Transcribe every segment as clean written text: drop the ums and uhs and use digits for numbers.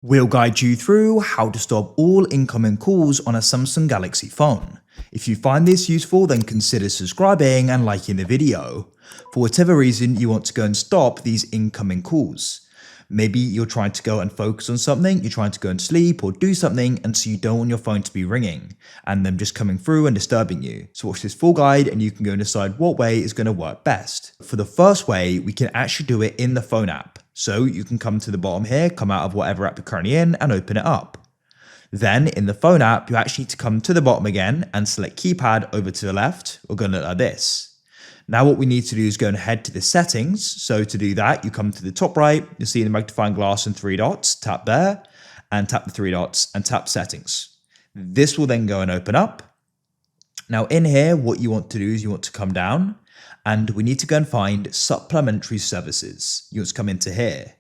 We'll guide you through how to stop all incoming calls on a Samsung Galaxy phone. If you find this useful, then consider subscribing and liking the video. For whatever reason you want to go and stop these incoming calls. Maybe you're trying to go and focus on something, you're trying to go and sleep or do something, and so you don't want your phone to be ringing and them just coming through and disturbing you. So watch this full guide and you can go and decide what way is going to work best. For the first way, we can actually do it in the phone app. So you can come to the bottom here, come out of whatever app you're currently in and open it up. Then in the phone app, you actually need to come to the bottom again and select keypad over to the left. We're going to look like this. Now what we need to do is go and head to the settings. So to do that, you come to the top right, you'll see the magnifying glass and three dots, tap there and tap the three dots and tap settings. This will then go and open up. Now in here, what you want to do is you want to come down and we need to go and find supplementary services. You want to come into here.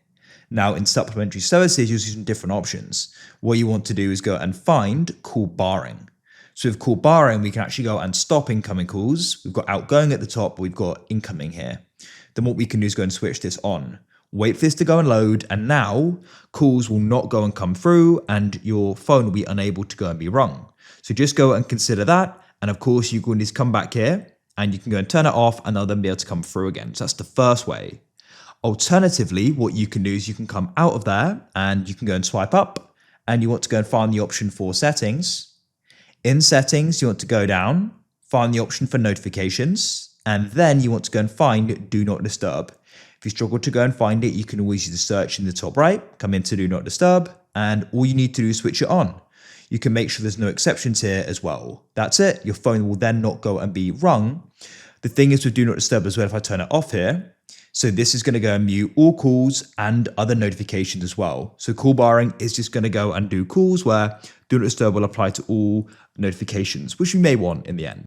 Now in supplementary services, you'll see some different options. What you want to do is go and find call barring. So with call barring, we can actually go and stop incoming calls. We've got outgoing at the top, we've got incoming here. Then what we can do is go and switch this on. Wait for this to go and load, and now calls will not go and come through and your phone will be unable to go and be rung. So just go and consider that. And of course, you can just come back here and you can go and turn it off and they'll then be able to come through again. So that's the first way. Alternatively, what you can do is you can come out of there and you can go and swipe up and you want to go and find the option for settings. In settings, you want to go down, find the option for notifications, and then you want to go and find do not disturb. If you struggle to go and find it, you can always use the search in the top right, come into do not disturb, and all you need to do is switch it on. You can make sure there's no exceptions here as well. That's it. Your phone will then not go and be rung. The thing is with do not disturb as well, if I turn it off here, so this is going to go and mute all calls and other notifications as well. So call barring is just going to go and do calls where do not disturb will apply to all notifications, which you may want in the end.